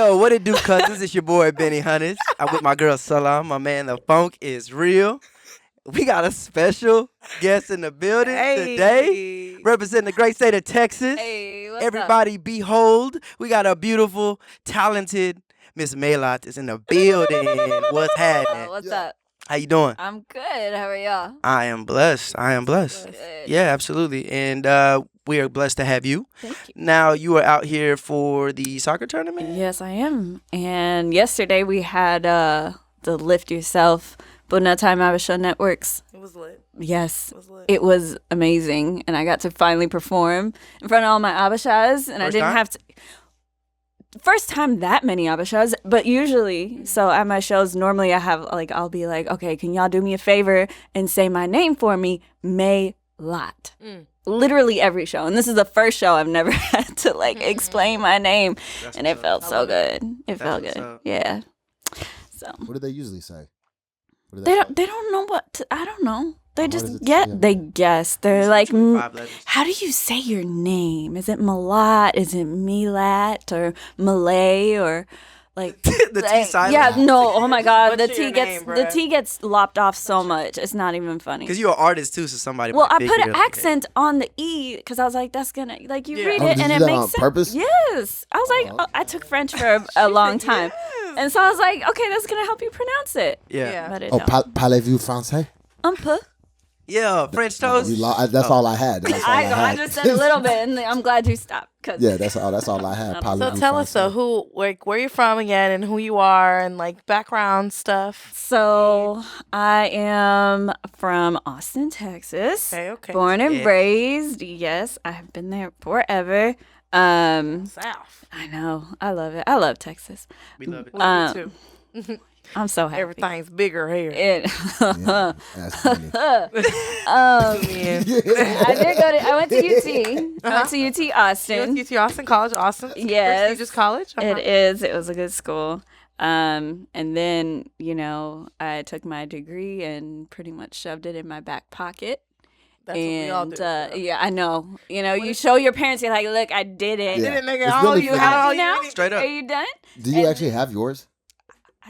Yo, what it do, cousins? It's your boy, Benny Hunnis. I'm with my girl, Salam. My man, the funk is real. We got a special guest in the building today, representing the great state of Texas. Hey, what's Everybody up? behold, we got a beautiful, talented Miss Mélat is in the building. What's happening? What's up? How you doing? I'm good. How are y'all? I am blessed. Good. Yeah, absolutely. And we are blessed to have you. Thank you. Now, you are out here for the soccer tournament? Yes, I am. And yesterday we had the Lift Yourself BunaTime Podcast networks. It was lit. Yes. It was lit. It was amazing. And I got to finally perform in front of all my abashas. And I didn't have to. First time that many abashas, but usually, so at my shows, normally I have, I'll be like, okay, can y'all do me a favor and say my name for me? Mélat. Literally every show. And this is the first show I've never had to, explain my name. And it felt so good. It felt good. Yeah. So. What do they usually say? They don't know what to, I don't know. They just they guess. They're It's like, 5 letters. how do you say your name? Is it Mélat? Is it Mélat or Malay or like The T silent? Yeah, no. Oh my God, What's the your T gets name, the bruh? T gets lopped off so much. It's not even funny. Because you're an artist too, so somebody Well, might I figure put an it out. accent on the E because I was like, that's gonna you read Oh, it did and you it do that makes on sense. purpose? Yes, I was like, I took French for a long time, and so I was like, okay, that's gonna help you pronounce it. Yeah. But it Oh, don't. parlez-vous français? Un peu. Yeah, French toast. That's all I had. That's all I I had. just said a little bit, and I'm glad you stopped. Cause Yeah, that's all I had. So Parlez-vous tell us français? though, where you're from again, and who you are, and background stuff. So I am from Austin, Texas. Okay. Born and Yeah. raised. Yes, I have been there forever. South. I know. I love it. I love Texas. We love it. Love you too. I'm so happy. Everything's bigger here. It, Yeah, that's funny. I did go to. I went to UT. I went to UT You Austin. went to Austin College, Austin. Yes. Prestigious college. It is. It was a good school. And then, I took my degree and pretty much shoved it in my back pocket. That's what we all do. Yeah, I know. You show your parents, you're like, look, I did it. Yeah. Didn't nigga? It's How really you funny. how You know? you Straight up. Are you done? Do you actually have yours?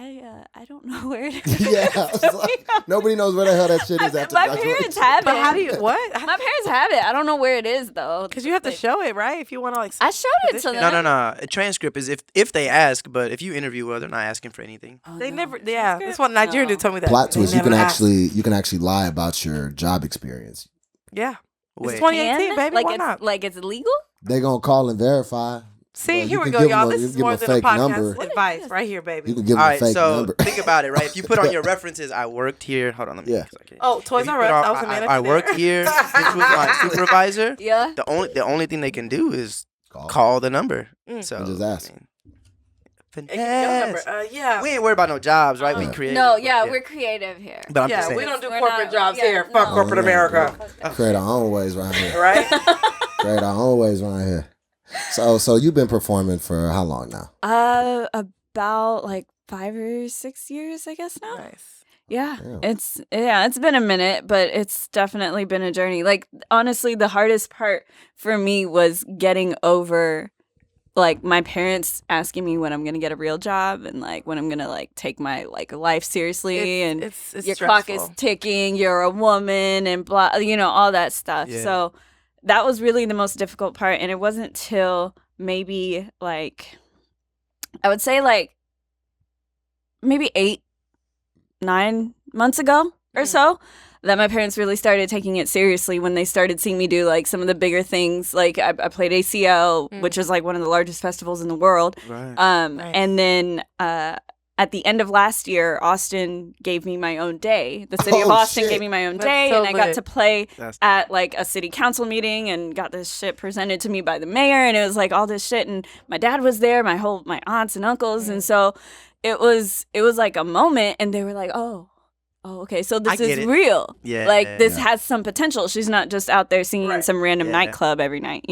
I don't know where it is. Yeah. It's like, nobody knows where the hell that shit is. After My graduation. parents have it. But how do you what? My parents have it. I don't know where it is though. Because you have to show it, right? If you want to I showed it to position. them. No. A transcript is if they ask, but if you interview well, they're not asking for anything. Oh, They no. never. Yeah, that's what Nigerian dude told me that. Plot They twist: you never can ask. actually lie about your job experience. Yeah. Wait. It's 2018, baby. Like Why it's not? like it's legal? They gonna call and verify. See, Well, here you we can go, give y'all. them a- This you is give more them a than a fake podcast number. advice right here, baby. You can give All them a right, fake so number. think about it, right? If you put on your references, I worked here. Hold on, let me. Yeah. 'cause I can't- Oh, If Toys you R put Us. on- I was a manager I worked there. here. This was my supervisor. Yeah. The only thing they can do is Call. call the number. Mm. So And just ask. Hey, give me your number. finesse. Yeah. We ain't worried about no jobs, right? We creative. No, yeah, we're creative here. But I'm Yeah, just saying. we don't do We're corporate not- jobs yeah, here. no. Fuck corporate Oh, America. Create our own ways around here. Right? Create our own ways around here. So you've been performing for how long now? About 5 or 6 years, I guess now. Nice. Yeah, Yeah. it's been a minute, but it's definitely been a journey. Honestly, the hardest part for me was getting over my parents asking me when I'm gonna get a real job and when I'm gonna take my life seriously and It's your clock is stressful. ticking, you're a woman and blah, all that stuff. Yeah. So that was really the most difficult part, and it wasn't till maybe I would say maybe 8-9 months ago or so that my parents really started taking it seriously when they started seeing me do some of the bigger things. I played ACL, which is one of the largest festivals in the world. Right. Nice. And then at the end of last year, Austin gave me my own day. The city of Oh, Austin shit. gave me my own That's day, so and I got lit. to play That's- at a city council meeting and got this shit presented to me by the mayor, and it was all this shit, and my dad was there, my aunts and uncles, and so it was a moment, and they were like, oh, okay, so I this get is it. real. Yeah. This Yeah. has some potential. She's not just out there singing in Right. some random Yeah. nightclub every night,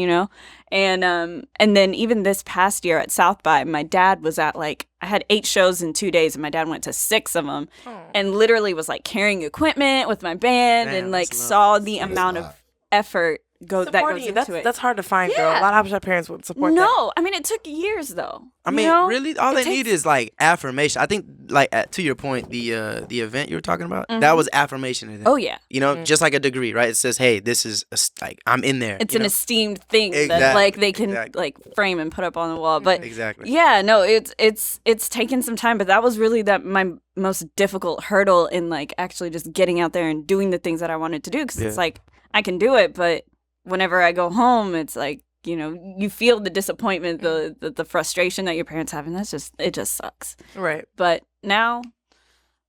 And then even this past year at South by, my dad was at I had 8 shows in 2 days, and my dad went to 6 of them, and literally was carrying equipment with my band, Damn, and that's love. saw the That's amount a of lot. effort goes into it. That's hard to find, girl. A lot of Habesha parents would support that. No, I mean, it took years, though. I mean, really, all they need is like affirmation. I think, like to your point, the event you were talking about, that was affirmation to them. Oh yeah, just like a degree, right? It says, hey, this is like I'm in there. It's an esteemed thing that like they can like frame and put up on the wall. But yeah, no, it's taken some time, but that was really my most difficult hurdle in like actually just getting out there and doing the things that I wanted to do, because it's like I can do it, but whenever I go home, it's like, you feel the disappointment, the frustration that your parents have, and it just sucks. Right. But now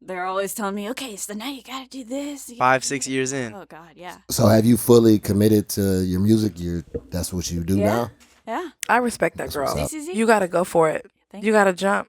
they're always telling me, okay, so now you gotta do this. 5-6 years in. Oh God, yeah. So have you fully committed to your music? That's what you do now? Yeah. I respect that, girl. See? You gotta go for it. You gotta jump.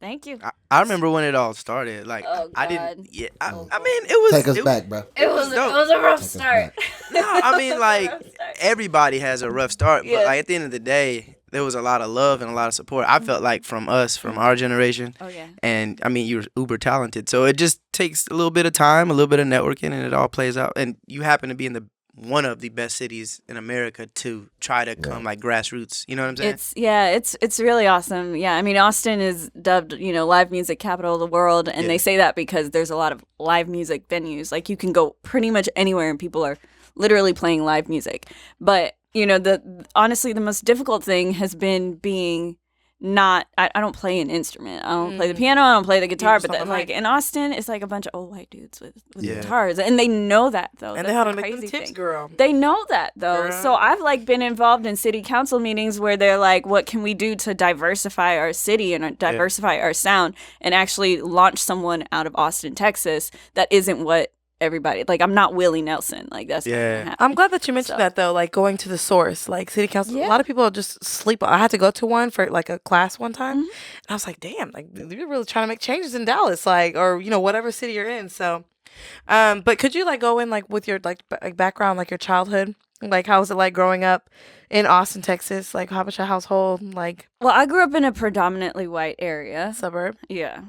Thank you. I remember when it all started. Like, I didn't. Yeah, I mean, it was. Take us back, bro. It was a rough start. No, I mean, like everybody has a rough start, but like at the end of the day, there was a lot of love and a lot of support. I felt like from our generation. Oh yeah. And I mean, you're uber talented, so it just takes a little bit of time, a little bit of networking, and it all plays out. And you happen to be in one of the best cities in America to try to come like grassroots. You know what I'm saying? It's really awesome. Yeah, I mean, Austin is dubbed, live music capital of the world, and they say that because there's a lot of live music venues. Like you can go pretty much anywhere and people are literally playing live music. But, honestly, the most difficult thing has been being I don't play an instrument. I don't play the piano. I don't play the guitar. But then, like in Austin, it's like a bunch of old white dudes with guitars, and they know that though. And they how to make them tips, girl. They know that though. Girl. So I've like been involved in city council meetings where they're like, "What can we do to diversify our city and diversify our sound, and actually launch someone out of Austin, Texas that isn't what." Everybody, like, I'm not Willie Nelson, like that's not gonna happen. I'm glad that you mentioned that though, like going to the source, like city council. A lot of people just sleep. I had to go to one for like a class one time, and I was like, damn, like you're really trying to make changes in Dallas, like, or whatever city you're in. So, but could you like go in like with your like background, like your childhood, like how was it like growing up in Austin, Texas, like Habesha household, like? Well, I grew up in a predominantly white area. Suburb? Yeah.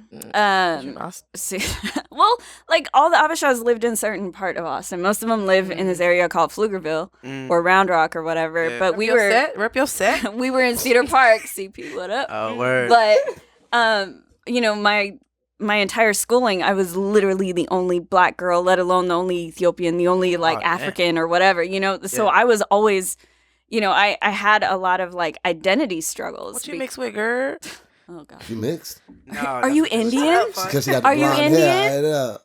Well, like all the Habeshas lived in a certain part of Austin. Most of them live in this area called Pflugerville or Round Rock or whatever. Yeah. But Rep your set. We were in Cedar Park. CP, what up? Oh, word. But, my entire schooling, I was literally the only black girl, let alone the only Ethiopian, the only African or whatever, So I was always... I had a lot of like identity struggles. What you mix with, girl? Oh God. You mixed? No, Are you Indian? Are you Indian?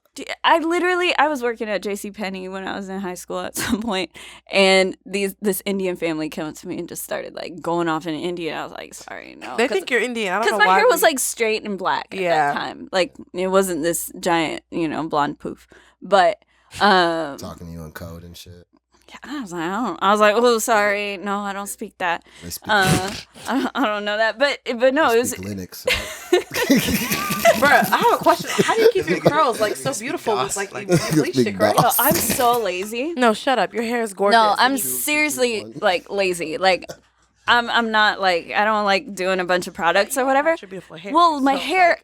I was working at JCPenney when I was in high school at some point, and this Indian family came up to me and just started like going off in Indian. I was like, sorry, no. They think you're Indian. I don't know why. Because my hair was like straight and black at that time. Like it wasn't this giant, blonde poof. But talking to you in code and shit. I was like, oh, sorry, no, I don't speak that. I don't know that, but no, it was Linux. Bro, I have a question. How do you keep your curls like so beautiful with like you bleached it, right? Oh, I'm so lazy. No, shut up. Your hair is gorgeous. No, I'm seriously like lazy. Like I'm not like I don't like doing a bunch of products or whatever. Your beautiful hair. Well, my hair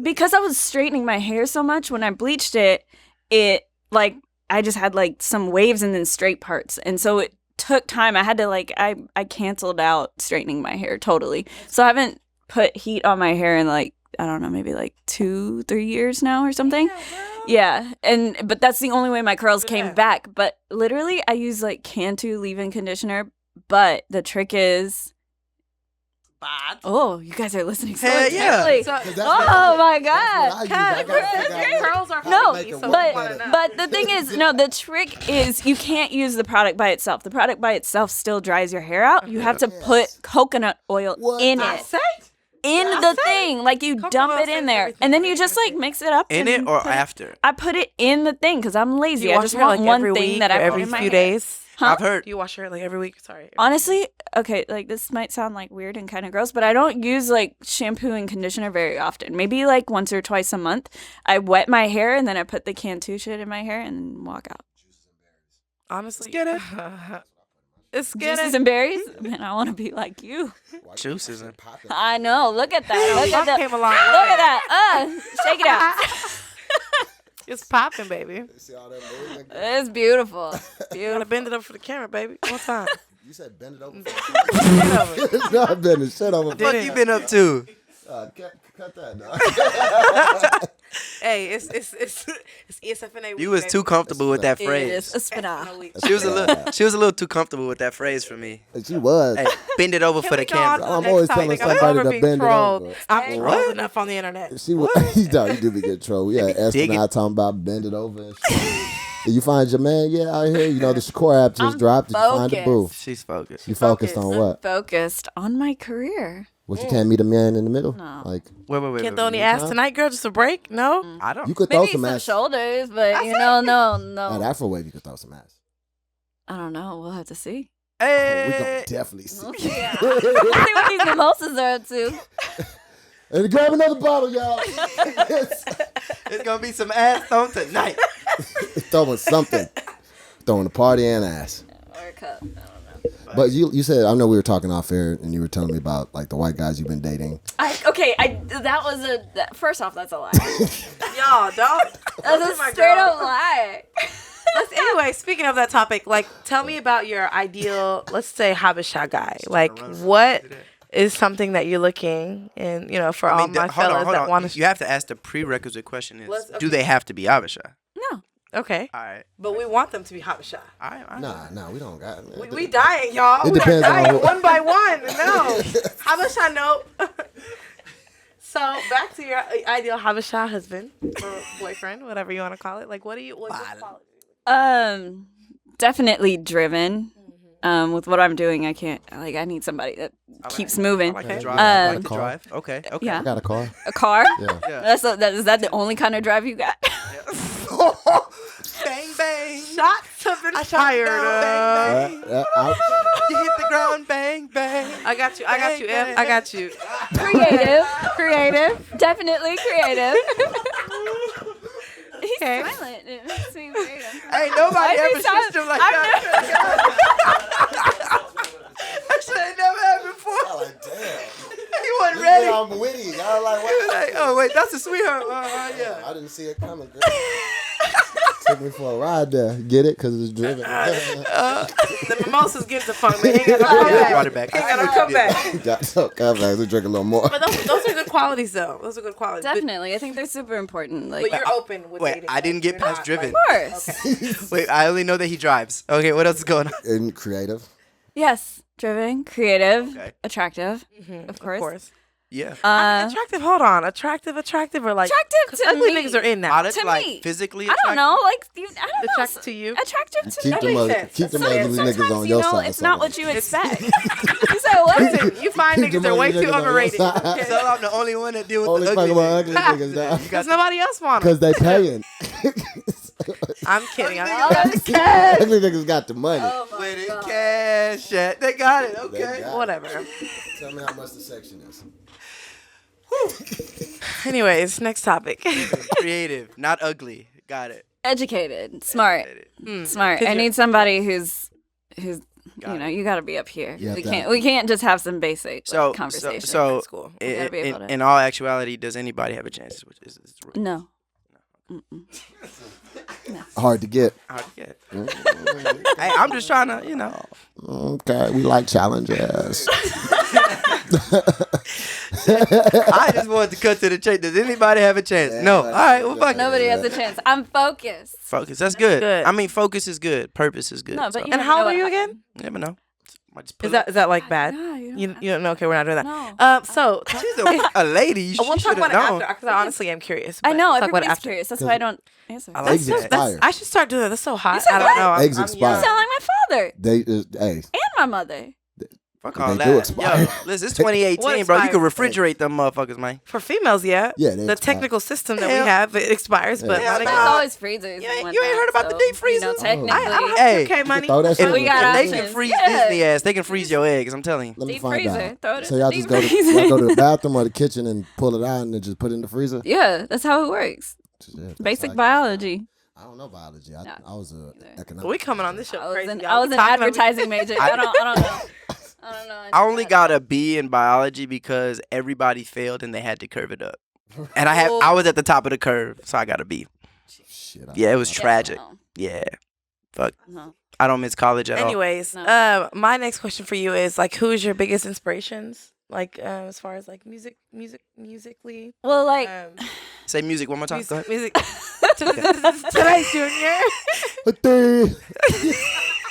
because I was straightening my hair so much when I bleached it like. I just had like some waves and then straight parts. And so it took time. I had to like, I canceled out straightening my hair totally. So I haven't put heat on my hair in like, I don't know, maybe like 2-3 years now or something. Yeah. But that's the only way my curls came back. But literally I use like Cantu leave-in conditioner. But the trick is, oh, you guys are listening so intently. Oh my God. Curls are but the thing is, the trick is you can't use the product by itself. The product by itself still dries your hair out. You have to put coconut oil in it. In the thing. Like you dump it in there. And then you just like mix it up. In it or after? I put it in the thing because I'm lazy. I just want one thing that I put in my hair. Every few days. Huh? I've heard. Do you wash your hair like every week? Sorry. Honestly, okay, like this might sound like weird and kind of gross, but I don't use like shampoo and conditioner very often. Maybe like once or twice a month. I wet my hair and then I put the Cantu shit in my hair and walk out. Honestly, get it. It's juices and berries. Man, I want to be like you. Juices and I know. Look at that. Look at that. Came a long way. Look at that. Shake it out. It's popping, baby. See all that movement? It's beautiful. You gotta bend it up for the camera, baby. One time. You said bend it over. Bend it over. It's not bending shit over. What you been up to? Cut that now. Hey, it's ESFNA. You was too comfortable with that It phrase. is a spin-off. She was a little too comfortable with that phrase for me. She was. Hey, bend it over for the camera. I'm always telling somebody to bend it over. I'm trolled enough on the internet. She was. You do be getting trolled. Yeah, Esther and I talking about bend it over and shit. Did you find your man yet out here? You know, the Shakur app just dropped. Did you find the boo? She's focused. You focused on what? Focused on my career. What, you can't meet a man in the middle? No. Like, Wait. Can't throw any ass tonight, girl? Just a break? No? I don't. you could throw Maybe some some ass. shoulders, but no. At Afro Wave, you could throw some ass. I don't know. We'll have to see. Oh, we Hey. gonna definitely see. Yeah. Let's see what these mimosas are up to. And grab another bottle, y'all. It's gonna be some ass thrown tonight. Throwing something. Throwing a party and ass. Or a cup. I don't know. But you said, I know we were talking off air and you were telling me about like the white guys you've been dating. First off, that's a lie. Y'all, don't. That's a straight up lie. Anyway, speaking of that topic, like, tell me about your ideal, let's say, Habesha guy. Like, what is something that you're looking and, you know, for all my fellas that want to... You have to ask the prerequisite question is, Okay. do they have to be Habesha? No. Okay. All right. But we want them to be Habesha. All right. Nah, we don't got it. We dying, y'all. It We are depends on dying who- one by one. No. Habesha, no. So, back to your ideal Habesha husband or boyfriend, whatever you want to call it. Like, what's your quality? Definitely driven. With what I'm doing, I need somebody that keeps moving. I like to Okay. drive. I like to Car. drive. Okay. Yeah. I got a car. A car? Yeah. Is that the only kind of drive you got? Bang, bang. Shots have been fired. Bang, bang. Ouch. You hit the ground, bang, bang. I got you, F. I got you. Creative. Definitely creative. He's Okay. silent. It makes me creative. Ain't nobody Every ever time- switched him like that. That shit ain't never happened before. I'm like, damn. He wasn't ready. I'm witty. I was like, He was what? like, oh, wait, that's a sweetheart. Yeah. I didn't see it coming, girl. Took me for a ride there. Get it? Because it's driven. The mimosas get the fun, man. He ain't got no Brought it back. He ain't got no comeback. Got so comeback. We drink a little more. But those are good qualities, though. Those are good qualities. Definitely. I think they're super important. Like, But you're open with Wait, dating. I didn't get You're past not, driven. of course. Wait, I only know that he drives. Okay, what else is going on? And creative. Yes. Driven, creative, Okay. attractive, Of of course. course. Yeah. Attractive, hold on. Attractive, or like... Attractive 'cause to ugly me. niggas are in now. Modest, to like me. physically I don't know. Like, I don't know. Attractive to you? Attractive to Keep me. them makes ugly, sense. keep them Sometimes, ugly niggas on you your know, side. it's not what you expect. You said what? Listen, you find Keep niggas, them they're way ugly too niggas on your overrated. side. Okay? So I'm the only one that deal with Only the fucking ugly about niggas. ugly niggas now. Because nobody else wants them. Because they paying. I'm kidding. Ugly niggas got the money. Oh my With it God. cash. They got it. They Okay. got it. Whatever. Tell me how much the section is. Anyways, next topic. Creative, not ugly. Got it. Educated, smart, smart. 'Cause I you're- need somebody who's Got you know, it. you got to be up here. Yeah, We can't just have some basic So, conversation. so That's cool. We gotta be able to- in all actuality, does anybody have a chance? No. Hard to get. Hard to get. Hey, I'm just trying to, you know. Okay, we like challenges. I just wanted to cut to the chase. Does anybody have a chance? No. All right. Well, fuck it. Nobody has a chance. I'm focused. Focus. That's good. good. I mean, focus is good. Purpose is good. No, but so. you And never how know old are what you happens. again? You never know. Might just pull Is that like bad? No, You don't know? Okay, we're not doing that. No. So She's a lady. we'll She talk should about have it known. after because I honestly am curious. I but know we'll talk about it everybody's after. curious. That's why I don't answer. I like that. Expire. I should start doing that. That's so hot. said I don't what? know. Eggs I'm expire. You young. sound like my father Hey, and my mother. Fuck They all do that. expire. Yo, listen, it's 2018, What bro. You can expired? refrigerate them motherfuckers, man. For females, yeah. Yeah, they The expire. technical system that Hell. we have, it expires. But Hell my no. nigga, There's always freezers. You and ain't heard whatnot, about the so, deep freezers? You know, Oh. technically. I don't Hey, have 2K money. throw that shit We in got the They options. can freeze Yeah. Disney ass. They can freeze your eggs. I'm telling you. Let me Deep find freezer. out. Throw it So in y'all the just deep go to, freezer. y'all go to the bathroom or the kitchen and pull it out and then just put it in the freezer? Yeah, that's how it works. Yeah, that's Basic like- biology. I don't know biology. No. I was a economics. We coming on this show I was crazy. an, y'all. I was We an talking about- advertising major. I don't know. I don't know. I only got a B in biology because everybody failed and they had to curve it up. And I was at the top of the curve, so I got a B. Shit. Yeah, it was tragic. No. Yeah. Fuck. No. I don't miss college at all. Anyways, No. my next question for you is like, who is your biggest inspirations? Like, as far as like musically. Well, like, Say music one more time. Go ahead. Music. Tonight, Junior.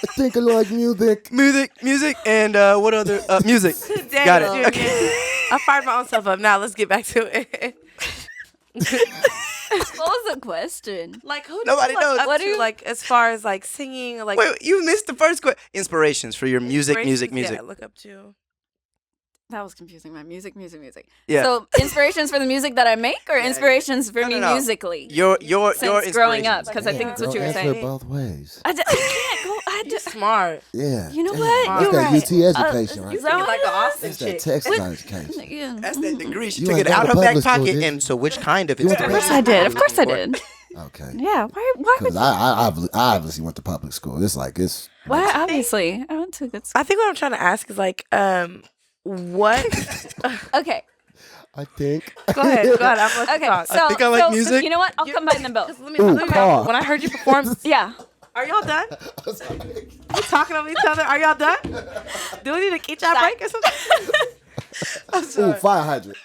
I think I like music. Music, and what other music? Got it. Junior. Okay. I fired my own self up. Now let's get back to it. what was the question? Like, who? Nobody knows. Up What to, do you- like as far as like singing, or, like Wait, you missed the first question. Inspirations for your music. Yeah, look up to. That was confusing. My music. Yeah. So inspirations for the music that I make, or inspirations for me No. musically? Your Since growing up, inspirations. because I think that's what you were Answer saying. it both ways. I can't go. You're smart. Yeah. You know damn. what? That's You're that right. UT education, right? Is that You're what like it an is? Austin That's that chick. Texas education. Yeah. That's that degree. She You took ain't it go out to her back public school, pocket. did you? And so, which kind of You went to inspiration? Of course I did. Of course I did. Okay. Yeah. Why would Because I obviously went to public school. It's like it's. Why? Obviously, I went to a good school. I think what I'm trying to ask is like, what? Okay. I think. Go ahead. I'm gonna Okay. talk. So, think I like so music. You know what? I'll combine them both. Let me Paul. when I heard you perform. Yeah. Are y'all done? We talking over each other. Are y'all done? Do we need to get y'all break or something? Ooh, fire hydrant.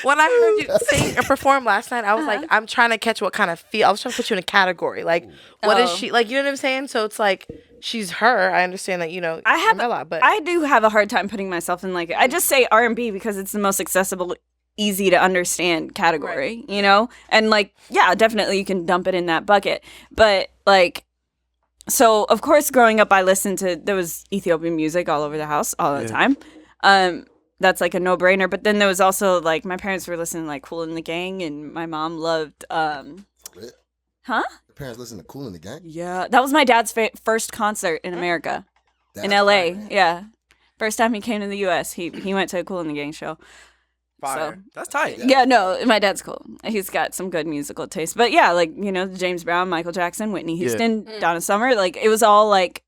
When I heard you sing or perform last night, I was like, I'm trying to catch what kind of feel. I was trying to put you in a category. Like, what is Oh. she? Like, you know what I'm saying? So it's like, she's her. I understand that, I have Mélat, but I do have a hard time putting myself in like I just say R&B because it's the most accessible, easy to understand category, you know? And like, yeah, definitely you can dump it in that bucket. But like, so of course growing up I listened to, there was Ethiopian music all over the house all the time. That's like a no-brainer. But then there was also like, my parents were listening to like Kool and the Gang, and my mom loved, huh? Your parents listen to Kool and the Gang? Yeah, that was my dad's first concert in America, in LA. Yeah, first time he came to the U.S. He went to a Kool and the Gang show. Fire. So, That's tight. yeah, no, my dad's cool. He's got some good musical taste. But yeah, like, you know, James Brown, Michael Jackson, Whitney Houston, Donna Summer, like it was all like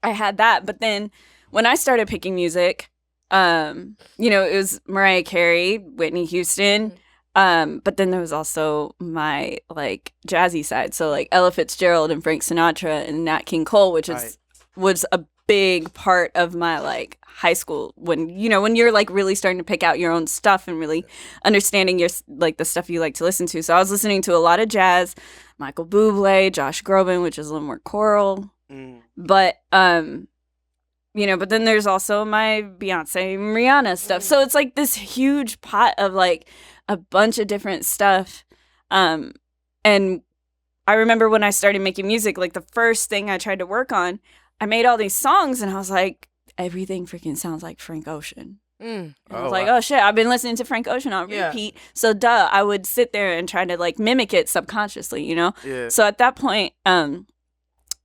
I had that. But then when I started picking music, you know, it was Mariah Carey, Whitney Houston. But then there was also my like jazzy side. So like Ella Fitzgerald and Frank Sinatra and Nat King Cole, which was a big part of my like high school when you're like really starting to pick out your own stuff and really understanding your like the stuff you like to listen to. So I was listening to a lot of jazz, Michael Bublé, Josh Groban, which is a little more choral. But you know, but then there's also my Beyonce and Rihanna stuff. So it's like this huge pot of like a bunch of different stuff. And I remember when I started making music, like the first thing I tried to work on, I made all these songs and I was like, everything freaking sounds like Frank Ocean. And I was like, oh shit, I've been listening to Frank Ocean on repeat. So I would sit there and try to like mimic it subconsciously, you know? Yeah. So at that point,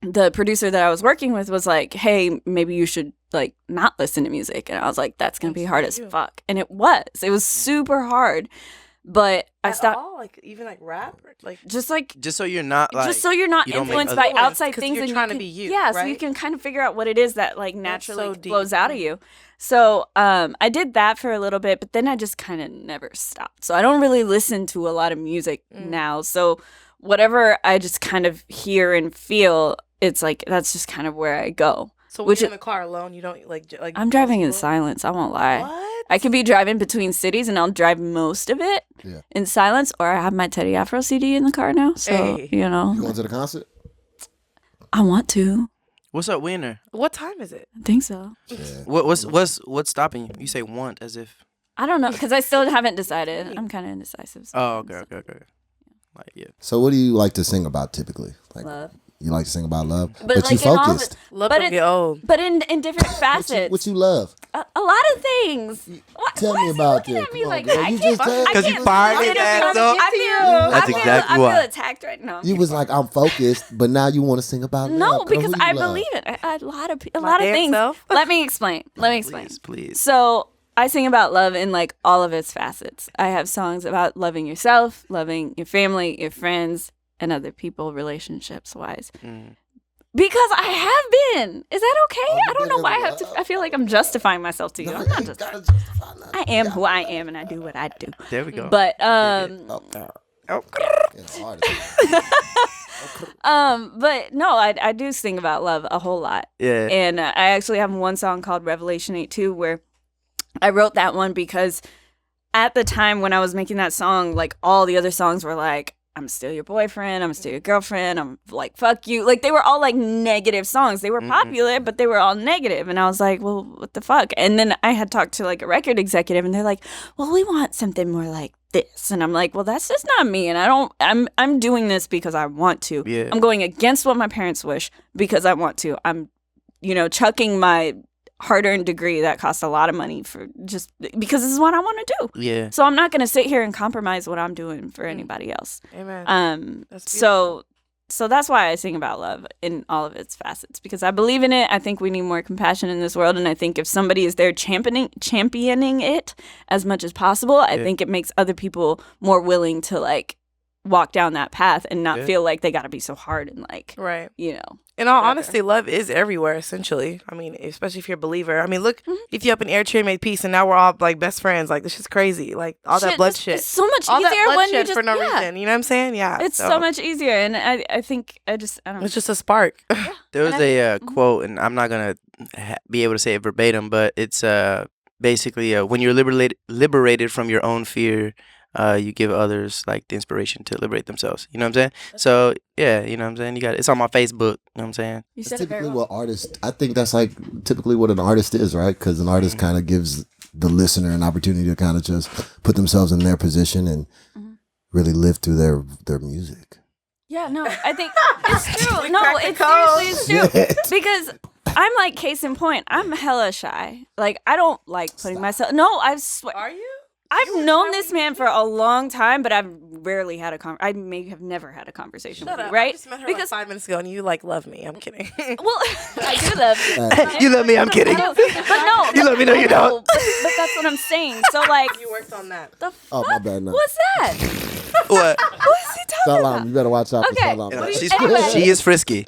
the producer that I was working with was like, hey, maybe you should like not listen to music. And I was like, that's going to be hard as fuck. And it was super hard. But I stopped. All? Like even like rap, or, like just so you're not like, just so you're not you don't make influenced other by outside 'cause things you're and trying you to can, be you, yeah, so right? you can kind of figure out what it is that like naturally so deep. flows out of you. So I did that for a little bit, but then I just kind of never stopped. So I don't really listen to a lot of music now. So whatever I just kind of hear and feel, it's like that's just kind of where I go. So when you're in the car alone, you don't like I'm driving in silence. I won't lie. What? I could be driving between cities and I'll drive most of it in silence, or I have my Teddy Afro CD in the car now. So, you know. You going to the concert? I want to. What's up, Wiener? What time is it? I think so. Yeah. What's stopping you? You say want as if. I don't know, because I still haven't decided. I'm kind of indecisive. Oh, sometimes. okay. Like, yeah. So what do you like to sing about typically? Like, Love. You like to sing about love, But, but like, you in all focused. Love But don't get old. But in different facets. What you love? A lot of things. Tell why me is he about looking this. at me Come on, like girl. that? You I can't. just said- 'Cause you fired his ass up. That's exactly I why. feel attacked right now. You was like, I'm focused, but now you want to sing about love. No, Girl, because who you I love? believe it. A lot of damn things. self. Let me explain. Please. So I sing about love in like all of its facets. I have songs about loving yourself, loving your family, your friends, and other people, relationships wise. Because I have been. Is that okay? I don't know why I have to. I feel like I'm justifying myself to you. I'm not justifying. I am who I am, and I do what I do. There we go. But but no, I do sing about love a whole lot. Yeah. And I actually have one song called Revelation 8:2 where I wrote that one because at the time when I was making that song, like all the other songs were like, I'm still your boyfriend, I'm still your girlfriend, I'm like, fuck you. Like they were all like negative songs. They were popular, but they were all negative. And I was like, well, what the fuck? And then I had talked to like a record executive and they're like, well, we want something more like this. And I'm like, well, that's just not me. And I'm doing this because I want to. Yeah. I'm going against what my parents wish because I want to. I'm, chucking my hard-earned degree that costs a lot of money for just because this is what I want to do. Yeah. So I'm not going to sit here and compromise what I'm doing for anybody else. Amen. So that's why I sing about love in all of its facets, because I believe in it. I think we need more compassion in this world, and I think if somebody is there championing it as much as possible, I think it makes other people more willing to like walk down that path and not feel like they got to be so hard and like, right. In all honesty, love is everywhere, essentially. I mean, especially if you're a believer. I mean, look, Ethiopia and Eritrea made peace, and now we're all like best friends. Like, this is crazy. Like, all that bloodshed. It's so much all easier that when you bloodshed just for no reason. You know what I'm saying? Yeah. It's so much easier, and I think I don't know. It's just a spark. There was a quote, and I'm not gonna be able to say it verbatim, but it's basically when you're liberated from your own fear. You give others like the inspiration to liberate themselves. You know what I'm saying? So yeah, you know what I'm saying? It's on my Facebook. You know what I'm saying? You said that's typically what artists, I think that's like typically what an artist is, right? Because an artist kind of gives the listener an opportunity to kind of just put themselves in their position and really live through their music. Yeah, no, I think it's true. No, it's seriously it's true. Because I'm like, case in point, I'm hella shy. Like, I don't like putting myself. No, I swear. Are you? I've known this man for a long time, but I've rarely had I may have never had a conversation with you, right? I just met her because like 5 minutes ago, and you like love me. I'm kidding. Well, I do love you. You love me. I'm kidding. But no, you love me. No, you don't. But that's what I'm saying. So like, you worked on that. The fuck? Oh, my bad. No. What's that? What? What's he talking about? You better watch out for Okay. Salam. She is frisky.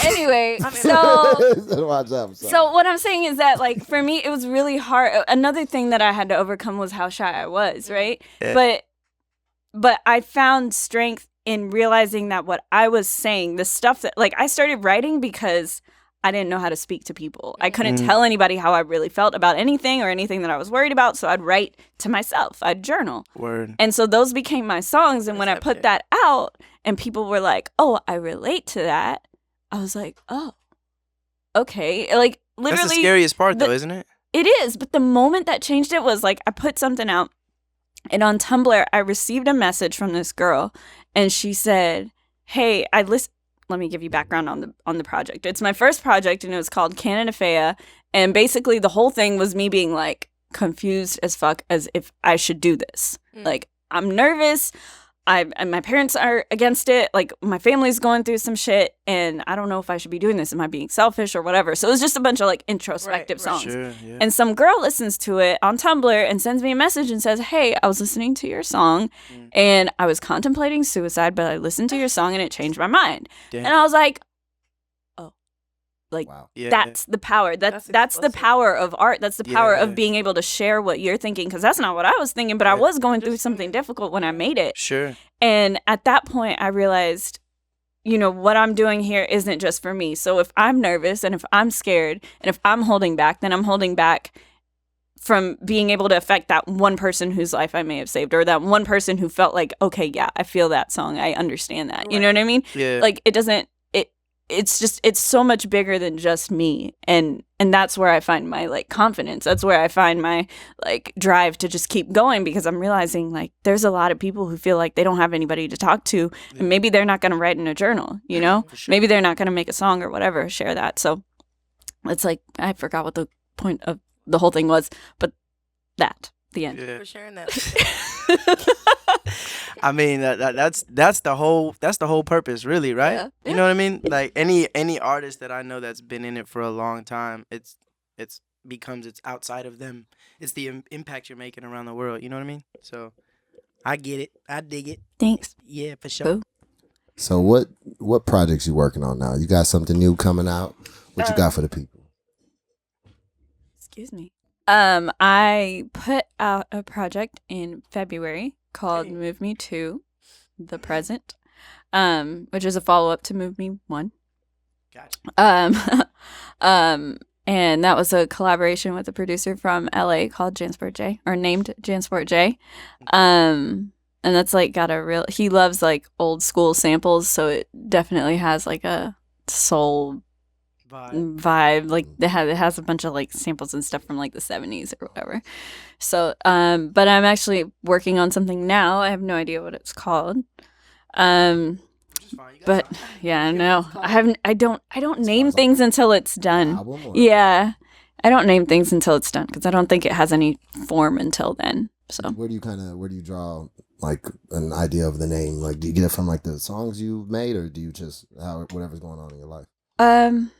Anyway, watch out. So what I'm saying is that, like, for me, it was really hard. Another thing that I had to overcome was how shy I was, right? Yeah. But I found strength in realizing that what I was saying, the stuff that, like, I started writing because I didn't know how to speak to people. I couldn't tell anybody how I really felt about anything or anything that I was worried about, so I'd write to myself. I'd journal. Word. And so those became my songs, and when I put that out and people were like, oh, I relate to that, I was like, oh, okay. Like, literally. That's the scariest part, though, isn't it? It is. But the moment that changed it was like I put something out, and on Tumblr, I received a message from this girl, and she said, hey, let me give you background on the project. It's my first project, and it was called Canon Afea. And basically, the whole thing was me being like confused as fuck as if I should do this. Like, I'm nervous. And my parents are against it. Like, my family's going through some shit, and I don't know if I should be doing this. Am I being selfish or whatever? So it was just a bunch of like introspective songs. Sure, yeah. And some girl listens to it on Tumblr and sends me a message and says, hey, I was listening to your song and I was contemplating suicide, but I listened to your song and it changed my mind. Damn. And I was like, like, wow. That's the power. That's the power of art. That's the power of being able to share what you're thinking, because that's not what I was thinking, but I was going through something difficult when I made it. Sure. And at that point, I realized, what I'm doing here isn't just for me. So if I'm nervous and if I'm scared and if I'm holding back, then I'm holding back from being able to affect that one person whose life I may have saved, or that one person who felt like, okay, yeah, I feel that song. I understand that. Right. You know what I mean? Yeah. Like, it's so much bigger than just me, and that's where I find my like confidence. That's where I find my like drive to just keep going, because I'm realizing like there's a lot of people who feel like they don't have anybody to talk to, and maybe they're not going to write in a journal, Sure. Maybe they're not going to make a song or whatever, share that. So it's like, I forgot what the point of the whole thing was, but the end. For sharing that. I mean, that's the whole purpose, really, right? Yeah. You know what I mean? Like any artist that I know that's been in it for a long time, it's outside of them. It's the impact you're making around the world. You know what I mean? So I get it. I dig it. Thanks. Yeah, for sure. Cool. So what what projects you working on now? You got something new coming out? What you got for the people? Excuse me. I put out a project in February called Move Me to the Present, which is a follow-up to Move Me 1. Gotcha. And that was a collaboration with a producer from LA called Jansport J, or named Jansport J. And that's like got a real, he loves like old school samples, so it definitely has like a soul vibe. Like it has a bunch of like samples and stuff from like the 70s or whatever. So but I'm actually working on something now. I have no idea what it's called. But yeah, no, I don't name things until it's done. Yeah, I don't name things until it's done because I don't think it has any form until then. So where do you draw like an idea of the name? Like, do you get it from like the songs you've made, or do you just whatever's going on in your life? Kind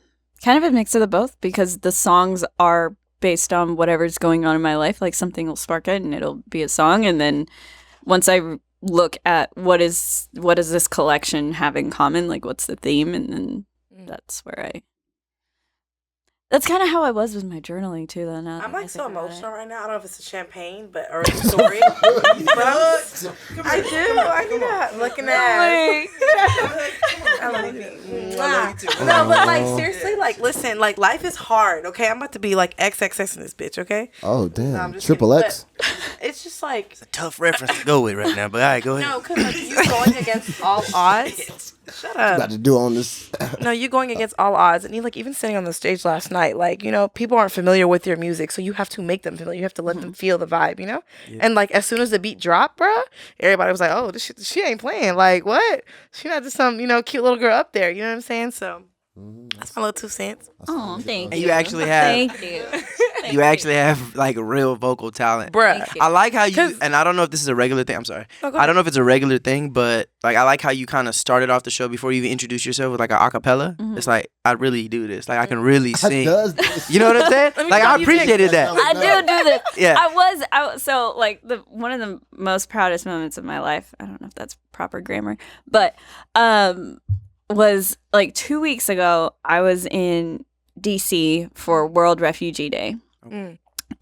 of a mix of the both, because the songs are based on whatever's going on in my life. Like something will spark it and it'll be a song, and then once I look at what does this collection have in common, like what's the theme, and then that's kind of how I was with my journaling too. Though now I'm like so emotional right now. I don't know if it's a champagne, or a story. But I do. I'm looking at. I love you. No, but like seriously, like listen, like life is hard. Okay, I'm about to be like XXX in this bitch. Okay. Oh damn, Triple X. It's just like it's a tough reference to go with right now, but all right, go ahead. No, because like you going against all odds. Shut up. About to do on this. No, you're going against all odds, and you like even sitting on the stage last night. Like people aren't familiar with your music, so you have to make them familiar. You have to let them feel the vibe, Yeah. And like as soon as the beat dropped, bruh, everybody was like, "Oh, she ain't playing. Like what? She not just some cute little girl up there." You know what I'm saying? So that's my little 2 cents. Oh, thank you. And you actually have. Thank you. You actually have like real vocal talent, bruh. I like how you, and I don't know if this is a regular thing. I'm sorry, I don't know if it's a regular thing, but like I like how you kind of started off the show before you even introduced yourself with like an acapella. It's like I really do this. Like I can really sing. You know what I'm saying? Like I appreciated that. I do this. Yeah. So like one of the most proudest moments of my life. I don't know if that's proper grammar, but was like 2 weeks ago. I was in DC for World Refugee Day.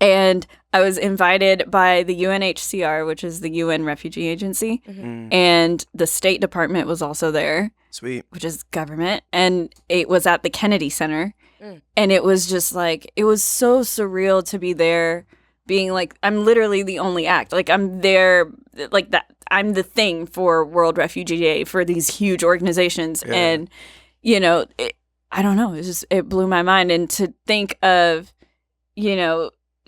And I was invited by the UNHCR, which is the UN Refugee Agency, and the State Department was also there. Sweet. Which is government, and it was at the Kennedy Center, and it was just like, it was so surreal to be there, being like, I'm literally the only act. Like I'm there, like that. I'm the thing for World Refugee Day for these huge organizations, and I don't know. It blew my mind, and to think of,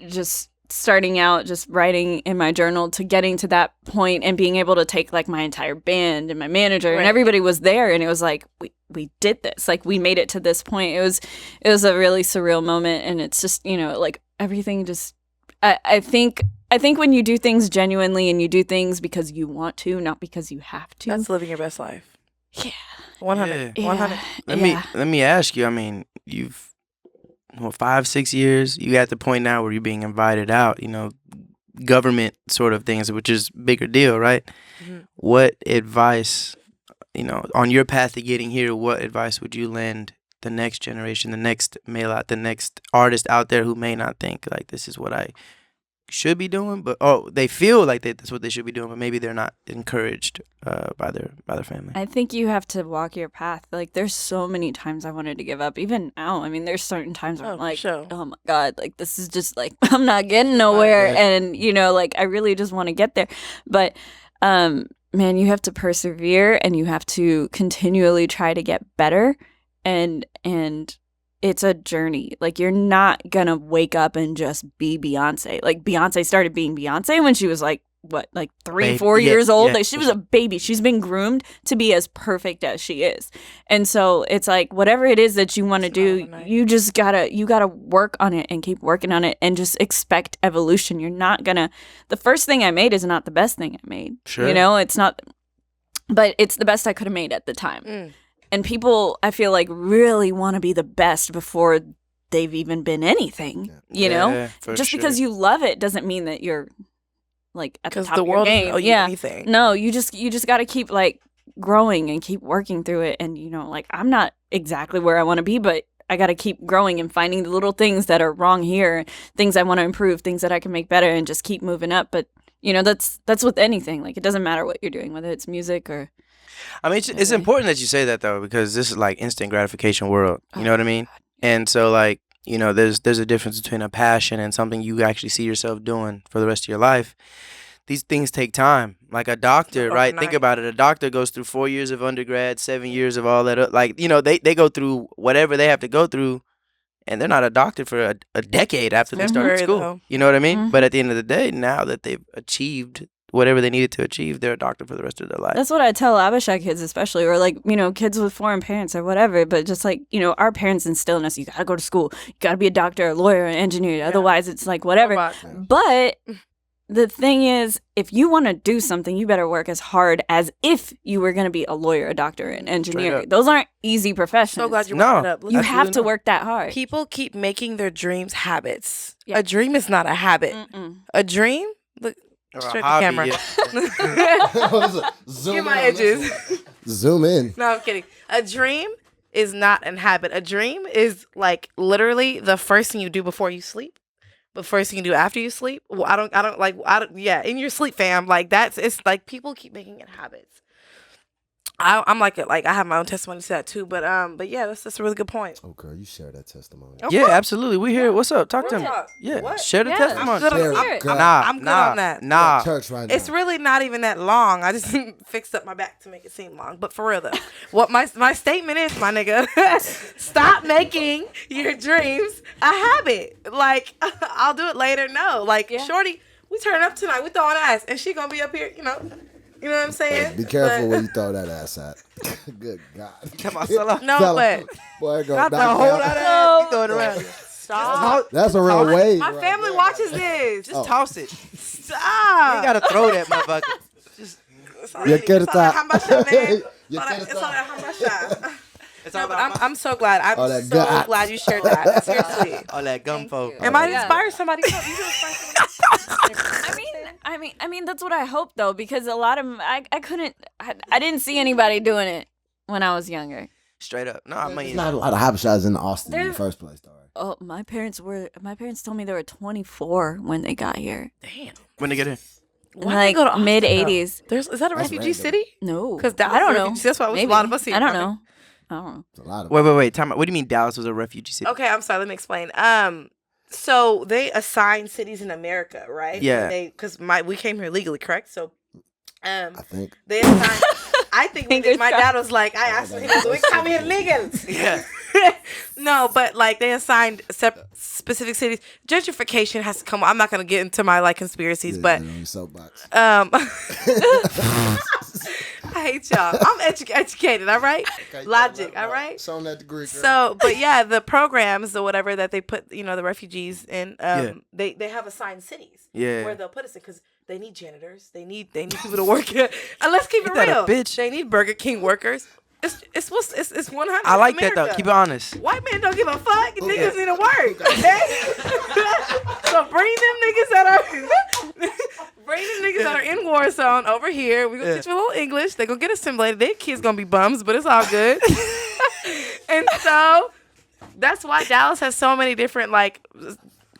just starting out, just writing in my journal to getting to that point and being able to take like my entire band and my manager and everybody was there, and it was like we did this, like we made it to this point. It was a really surreal moment, and it's just like everything just I think when you do things genuinely and you do things because you want to, not because you have to, that's living your best life. Yeah. 100. Yeah. 100. Let me ask you. I mean, you've 5-6 years. You at the point now where you're being invited out. Government sort of things, which is bigger deal, right? What advice, on your path to getting here? What advice would you lend the next generation, the next Mélat, the next artist out there who may not think like this is what I should be doing, but they feel like that's what they should be doing, but maybe they're not encouraged by their family? I think you have to walk your path. Like there's so many times I wanted to give up, even now. I mean, there's certain times where I'm like, oh my God, like this is just like I'm not getting nowhere, and like I really just want to get there, but man, you have to persevere and you have to continually try to get better, and it's a journey. Like you're not gonna wake up and just be Beyonce. Like Beyonce started being Beyonce when she was like what, like 3-4 years old. Yeah. Like she was a baby. She's been groomed to be as perfect as she is. And so it's like whatever it is that you want to do, you just gotta work on it and keep working on it and just expect evolution. You're not gonna, the first thing I made is not the best thing I made. Sure. It's not, but it's the best I could have made at the time. And people, I feel like, really want to be the best before they've even been anything, Just because you love it doesn't mean that you're, like, at the top of your game. Because the world doesn't owe you anything. No, you just got to keep, like, growing and keep working through it. And, like, I'm not exactly where I want to be, but I got to keep growing and finding the little things that are wrong here, things I want to improve, things that I can make better, and just keep moving up. But, that's with anything. Like, it doesn't matter what you're doing, whether it's music or... I mean, it's important that you say that, though, because this is like instant gratification world. You know what I mean? And so, like, there's a difference between a passion and something you actually see yourself doing for the rest of your life. These things take time. Like a doctor, right? Think about it. A doctor goes through 4 years of undergrad, 7 years of all that. Like, they go through whatever they have to go through, and they're not a doctor for a decade after they started school. Though. You know what I mean? Mm-hmm. But at the end of the day, now that they've achieved whatever they needed to achieve, they're a doctor for the rest of their life. That's what I tell Abishai kids especially, or like, kids with foreign parents or whatever, but just like, our parents instill in us, you gotta go to school, you gotta be a doctor, a lawyer, an engineer, otherwise it's like whatever. But the thing is, if you want to do something, you better work as hard as if you were going to be a lawyer, a doctor, an engineer. Those aren't easy professions. So glad you brought it up. You have to work that hard. People keep making their dreams habits. Yep. A dream is not a habit. A dream, look, straight the camera. Yeah. Get my edges. Zoom in. No, I'm kidding. A dream is not an habit. A dream is like literally the first thing you do before you sleep. But first thing you do after you sleep, well, I don't, in your sleep, fam, like it's like people keep making it habits. I'm like I have my own testimony to that too, but yeah, that's a really good point. Oh, girl, you share that testimony. Yeah, absolutely. We hear. What's up? Talk to him. Yeah, what? Share the testimony. I'm good on that. Nah. Church right now. It's really not even that long. I just fixed up my back to make it seem long. But for real though, what my statement is, my nigga, stop making your dreams a habit. Like I'll do it later. No, like shorty, we turn up tonight. We throwing ass, and she gonna be up here. You know what I'm saying? Be careful where you throw that ass at. Good God. Come on, Salah. No, but boy, go not the knock whole down. lot of ass. You throw it around. Stop. That's a real wave. My family watches this. Just toss it. Stop. You gotta throw that motherfucker. Just. You get it out. I'm so glad. I'm so glad you shared that. Seriously. All that gum folk. It might inspire somebody. I mean, that's what I hope though, because a lot of them, I didn't see anybody doing it when I was younger. Straight up. No, I mean, there's not a lot of Habishas in Austin in the first place, though. Right? Oh, my parents told me they were 24 when they got here. Damn. When they get here? Like mid 80s. Is that a refugee city? No. Because I don't know. That's why a lot of us here. I don't know. A lot of wait. Time out. What do you mean Dallas was a refugee city? Okay, I'm sorry. Let me explain. So they assign cities in America, right? Yeah. Because we came here legally, correct? So, I think they assign. I think my dad was like, I asked him, we come here legal. Yeah. No, but like they assigned specific cities. Gentrification has to come. I'm not gonna get into my like conspiracies, but I hate y'all. I'm educated, all right? Okay, logic, all right? So on that degree. Girl. So, but yeah, the programs or whatever that they put, the refugees in, they have assigned cities where they'll put us in because they need janitors. They need people to work here. And let's keep it real. Bitch. They need Burger King workers. It's 100. I like America. that though. Keep it honest. White men don't give a fuck. Okay. Niggas need to work. Okay. So bring them niggas that are in war zone over here. We gonna teach them a little English. They gonna get assimilated. Their kids gonna be bums, but it's all good. And so that's why Dallas has so many different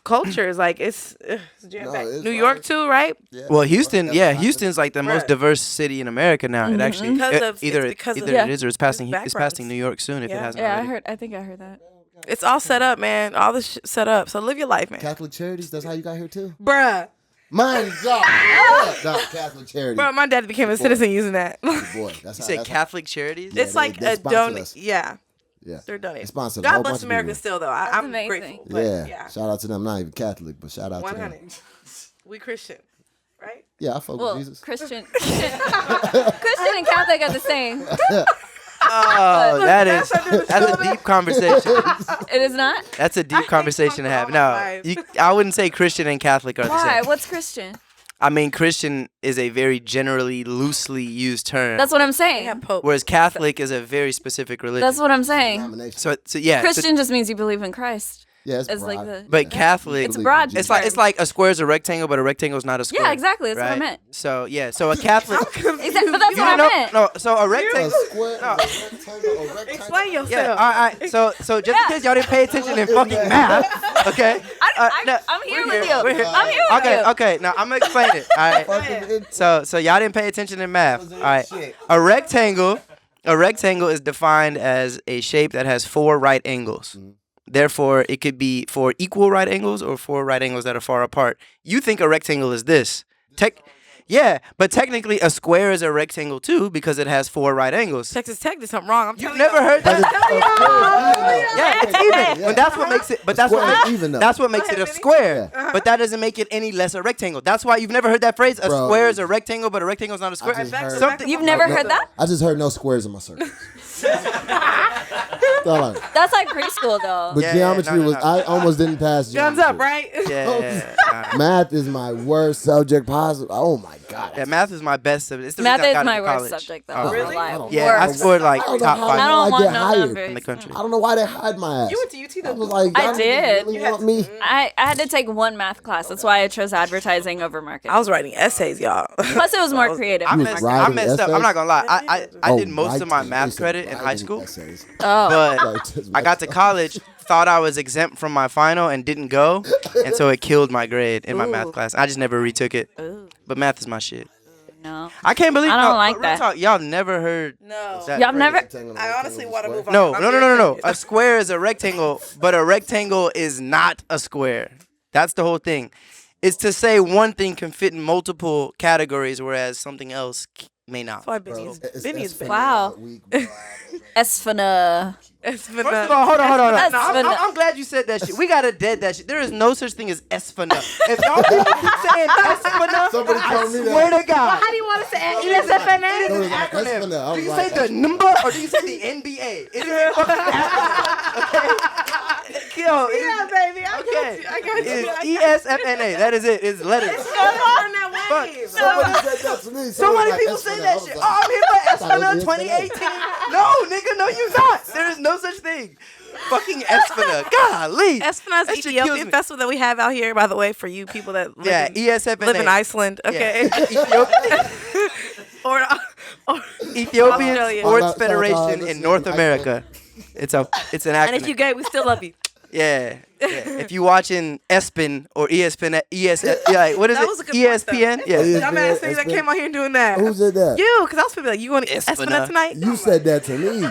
cultures. Like it's New York too, right? Yeah. Well, Houston's like the most diverse city in America now. Mm-hmm. It actually either it is or it's passing New York soon if it hasn't already. I think I heard that. It's all set up, man. All this shit set up. So live your life, man. Catholic Charities, that's how you got here too? Bruh. Mine God. No, Catholic Charities. Bro, my dad became a citizen using that. Boy, that's you say Catholic Charities? It's like a donate. Yeah. Yeah. They're donating. God bless America still, though. I'm grateful. Yeah. Shout out to them. Not even Catholic, but shout out 100. To them. We Christian, right? Yeah, I fuck with Jesus. Christian and Catholic are the same. Oh, that's a deep conversation. It is not? That's a deep conversation to have. No, I wouldn't say Christian and Catholic are the same. Why? What's Christian? I mean, Christian is a very generally loosely used term. That's what I'm saying. Whereas Catholic is a very specific religion. That's what I'm saying. So yeah. Christian just means you believe in Christ. Yeah, it's like broad. the. But Catholic, It's a broad. it's like a square is a rectangle, but a rectangle is not a square. Yeah, exactly. That's right? what I meant. So so a Catholic. Exactly, but that's what I meant. No, so a rectangle. A square, a rectangle. Explain yourself. Yeah, all right. So just because y'all didn't pay attention in fucking math, okay? I'm here with you. We're here. I'm here with you. Okay. Now I'm gonna explain it. All right. So y'all didn't pay attention in math. All right. A rectangle is defined as a shape that has 4 right angles. Therefore, it could be 4 equal right angles or 4 right angles that are far apart. You think a rectangle is this? Yeah, but technically a square is a rectangle too because it has 4 right angles. Texas Tech did something wrong. You've never heard that? Yeah, it's even. But that's what makes it. But that's what makes it a square. But that doesn't make it any less a rectangle. That's why you've never heard that phrase. A square is a rectangle, but a rectangle is not a square. You've never heard that? I just heard no squares in my circle. That's like preschool though. But geometry was. I almost didn't pass. Guns up, right? Yeah. Math is my worst subject possible. Oh my god. Yeah, math is my best subject. It's the Math reason I is got my into worst college. subject though. Oh. Really? Yeah, I scored like top 5 I don't want no hired numbers. in the country. I don't know why they hide my ass. You went to UT I though. was like, I y'all did. Really want me? I had to take 1 math class. That's why I chose advertising over marketing. I was writing essays, y'all. Plus, it was more creative. I was messed writing up. essays? I'm not gonna lie. I did Oh, most of my writing. math They said credit in high writing school, essays. Oh. but Like, just I got to college, thought I was exempt from my final, and didn't go, and so it killed my grade in my math class. I just never retook it. Ooh, But math is my shit. no. I can't believe. I don't no, like real that. Talk, y'all never heard. No. that Y'all phrase. never. I honestly want to move on. No. A square is a rectangle, but a rectangle is not a square. That's the whole thing. It's to say one thing can fit in multiple categories, whereas something else may not. That's why Benny is Benny. Wow. Esfana. It's been First of all, hold on. That's No, Esfana. I'm glad you said that shit. We gotta dead that shit. There is no such thing as Esfana. If y'all people keep saying Esfana, Somebody I told me that. swear to God. How do you want to say It is an Esfana. I acronym. was Do you like, say the number or do you say the NBA? It is a fucking acronym. Okay? Yo, Yeah, baby. I okay. got you. It's ESFNA. That is it. It's letters. Turn that Fuck. wave. Somebody said that to me. So many like, people Esfana. say I that was shit. like, Oh, I'm here for thought it Esfana was 2018. No, nigga, no, you not. There is no such thing. Fucking Esfana. Golly. Espana's That shit kills Ethiopian me. festival that we have out here, by the way, for you people that live, Yeah, in, ESFNA. live in Iceland. Okay. Ethiopia. or Ethiopian Australia. Sports Shout out Federation to in North Iceland. America. It's an acronym. And if you gay, we still love you. Yeah. If you watching ESPN or ESPN, yeah, what is That it? was a good ESPN. point, Yeah. Dumbass niggas that came out here doing that. Who said that? You, because I was gonna be like, you going to Espana. Espana tonight? You said that to me.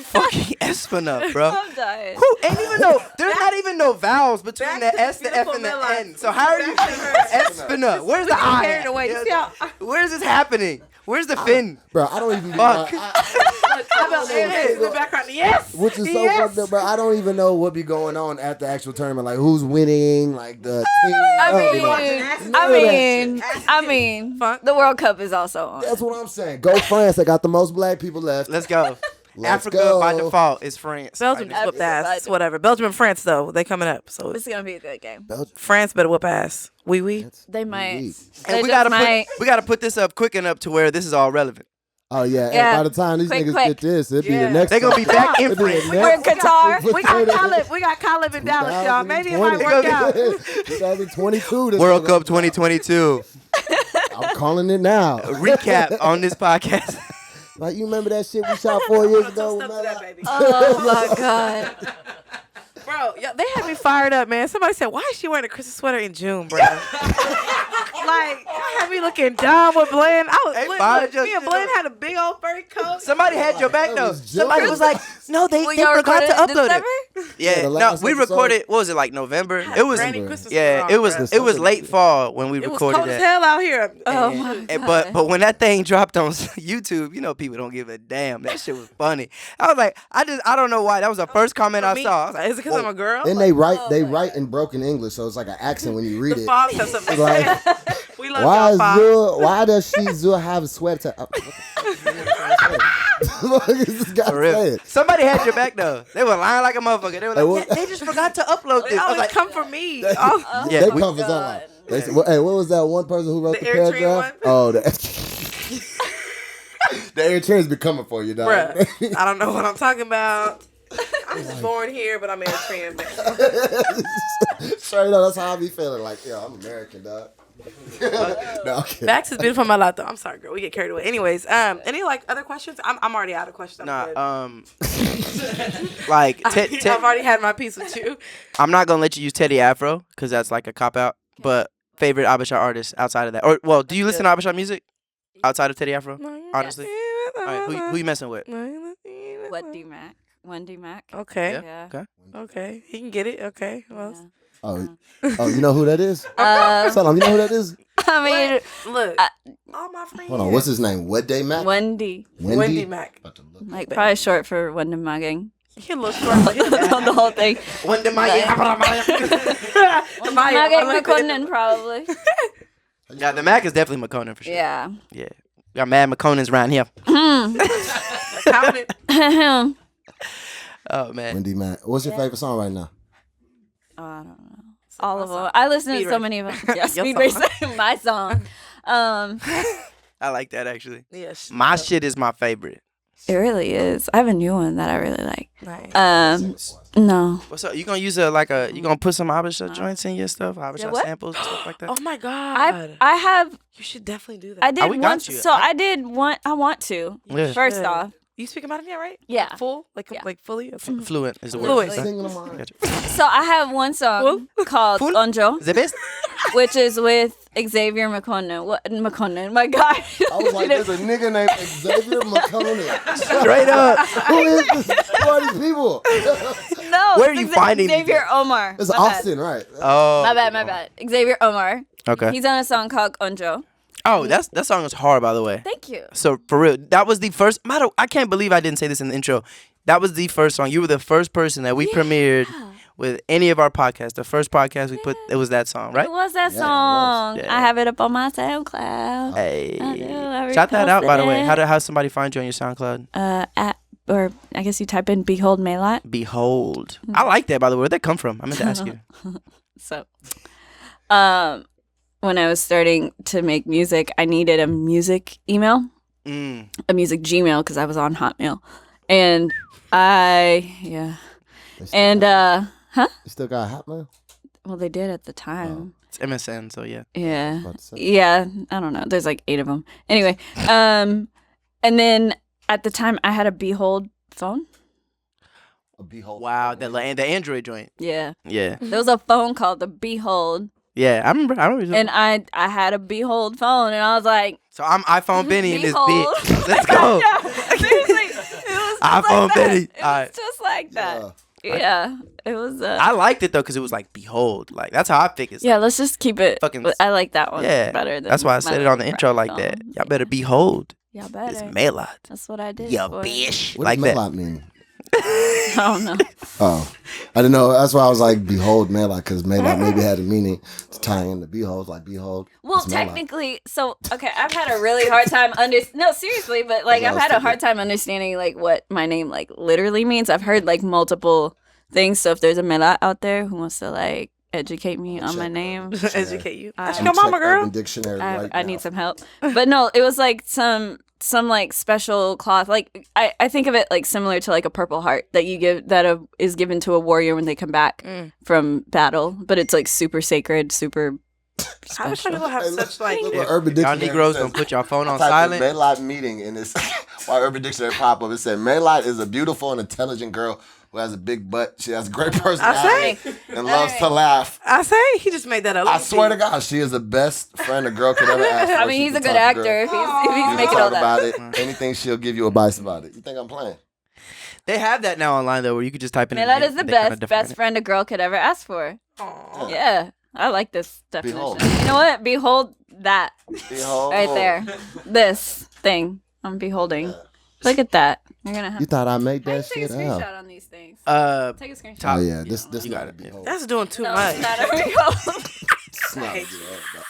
Fucking ESPN, bro. I'm dying. Who ain't even no? There's not even no vowels between Back the to S, the F, beautiful and the Mélat. N. So how are you saying ESPN? Where's the I? Carried away. You see how Where is this happening? Where's the fin? Bro, I don't even Fuck. I felt this in the background? Yes. which is so Yes. fucked up, bro. I don't even know what be going on at the actual tournament. Like who's winning, like the team. I mean, Fuck. the World Cup is also on. That's what I'm saying. Go France. I got the most black people left. Let's go. Let's Africa go. by default is France. Belgium just whooped ass. It's whatever. Belgium and France, though, they coming up. So This is gonna be a good game. Belgium. France better whoop ass. Oui. They might. Indeed. They And we just gotta might. put this up quick enough to where this is all relevant. Oh yeah. Yeah. And by the time these Quick. niggas get this, it'll be Yeah. the next. They're gonna be back in It'll be France. the We're in next- Qatar. We got Caleb. We got Caleb in Dallas, y'all. Maybe it might work out. 2022. this World nigga- Cup 2022 I'm calling it now. recap on this podcast. Like you remember that shit we shot 4 years ago? Stuff to that, baby. Oh my god. Bro, they had me fired up, man. Somebody said, why is she wearing a Christmas sweater in June, bro? Like, y'all had me looking dumb with Blaine. Hey, fire Look, just- me and Blaine had a big old furry coat. Somebody had your back That though. was Somebody June. was like, "No, they Well, they y'all forgot to recorded upload December? it." Yeah, Yeah, the no, last we episode. recorded. What was it like November? It was. Granny Christmas Yeah, song, it was. bruh. It was late fall when we It was recorded cold as that. hell out here. Oh And- my and- god. but when that thing dropped on YouTube, you know people don't give a damn. That shit was funny. I was like, I don't know why. That was the first comment I Me, saw. I was like, is it because I'm a girl? And they write in broken English, so it's like an accent when you read The it. Fogs have something to Like, say. We love y'all, Fogs. Why does she have a sweater? What is this guy for real. saying? Somebody had your back though. They were lying like a motherfucker. They were Hey, like, what- "Yeah, they just forgot to upload They this. I was always like, come for me. They Yeah, we- come for something. They said, hey, what was that one person who wrote The the Eritrean paragraph? one? Oh, the Eritreans be coming for you, dog. Bruh, I don't know what I'm talking about. I'm just born here, but I'm Eritrean. Straight up, that's how I be feeling. Like, yo, I'm American, dog. No, okay. Max is beautiful, my lot though. I'm sorry, girl. We get carried away. Anyways, any like other questions? I'm already out of questions. Like I've already had my piece with you. I'm not gonna let you use Teddy Afro because that's like a cop out. But favorite Abasha artist outside of that, or well, do you listen to Abasha music outside of Teddy Afro? Honestly, all right, who you messing with? Wendy Mac. Okay. Yeah. Okay. He can get it. Okay. Well. Yeah. Oh, you know who that is? Salam, you know who that is? I mean, Look, all my friends. Hold on, what's his name? What Day Mac? Wendy. Wendy Mac. Like probably short for Wendy Magging. He looks short, but The whole thing. Wendy Magging. Magging McConan probably. Yeah, the Mac is definitely McConan for sure. Yeah. Yeah. We got mad McConans around here. Oh man. Wendy Mac. What's your favorite song right now? Oh, I don't know. All of them. I listen to so many of them. Yeah, Speed Race, my song. I like that actually. Yes. My shit is my favorite. It really is. I have a new one that I really like. Nice. No. What's up? You gonna use you gonna put some Abasha joints in your stuff? Abasha what? samples and stuff like that? Oh my God. I have. You should definitely do that. I did we got once. you. So I did one. I want to. Yeah. First should. off. You speak about it yet, right? Yeah. Full? Like fully? Okay. Fluent is the word. Fluent. Singing them on. Gotcha. So I have one song called Full? Onjo, The best? which is with Xavier McConan. What McConan? My God. I was like, there's a nigga named Xavier McConan. Straight up. Who is this? Who are these people? No. Where are you finding these Xavier Omar? It's My Austin, right? Oh. bad. My bad. Xavier Omar. Okay. He's on a song called Onjo. Oh, that song is hard, by the way. Thank you. So for real, that was the first. I can't believe I didn't say this in the intro. That was the first song. You were the first person that we premiered with any of our podcasts. The first podcast we put, it was that song, right? It was that Yeah, it was. song. Yeah. I have it up on my SoundCloud. Hey, I do. I shout that out, by the way. reposted it. How somebody find you on your SoundCloud? Or I guess you type in Behold Mélat. Behold. I like that, by the way. Where'd that come from? I meant to ask you. So, when I was starting to make music, I needed a music email, a music Gmail, because I was on Hotmail, and You still got Hotmail? well, they did at the time. It's MSN, so yeah. Yeah. About to say. Yeah. I don't know. There's like 8 of them. Anyway, and then at the time I had a Behold phone. A Behold. Wow, the Android joint. Yeah. Yeah. There was a phone called the Behold, Yeah, I remember. and I had a Behold phone, and I was like, So I'm iPhone Benny in this Behold. bitch. Let's go. yeah, seriously, it was just iPhone like Benny. that. It All was right. just like that. Yeah. Yeah, it was. I liked it though because it was like behold, like that's how I think it's. Yeah, let's just keep it. Fucking- I like that one Yeah, better. Than that's why I said it on the my intro like phone. that. Y'all better behold. Y'all It's better. Mélat. That's what I did. Yeah, for it. bitch. What Like does that. Mélat mean? I don't know. Oh, I didn't know. That's why I was like, behold, Mélat, because Mélat maybe had a meaning to tie in the behold, like behold. Well, it's Mélat. technically, so okay, I've had a really hard time no, seriously, but like That's I've what I had a was hard time understanding like what my name like literally means. I've heard like multiple things. So if there's a Mélat out there who wants to like educate me on my name, Educate you. I- Ask I'm your mama, check girl. Urban Dictionary I right now. need some help. But no, it was like some like special cloth. Like I think of it like similar to like a purple heart that you give is given to a warrior when they come back from battle. But it's like super sacred, super How much special. people have such like? Look what If Urban y'all Dictionary Negroes says. gonna put your phone on I typed in silent. Mélat meeting and it's why Urban Dictionary pop up. It said Mélat is a beautiful and intelligent girl who has a big butt. She has a great personality and loves to laugh. I say he just made that up. I swear to God, she is the best friend a girl could ever ask for. I mean, She he's a can good talk to actor girl. if he's You making can all talk that. about it. Anything, she'll give you advice about it. You think I'm playing? They have that now online though, where you could just type in. Mélat is the they kinda best define it. friend a girl could ever ask for. Aw. Yeah, I like this definition. Behold. You know what? Behold that Behold. right there. This thing I'm beholding. Look at that. You're gonna have You thought I made to that take a shit screenshot up? on these things. Take a screenshot. top. Oh yeah, this you got not it, a yeah. behold. That's doing too No, much. it's not a behold. It's not a behold, bro.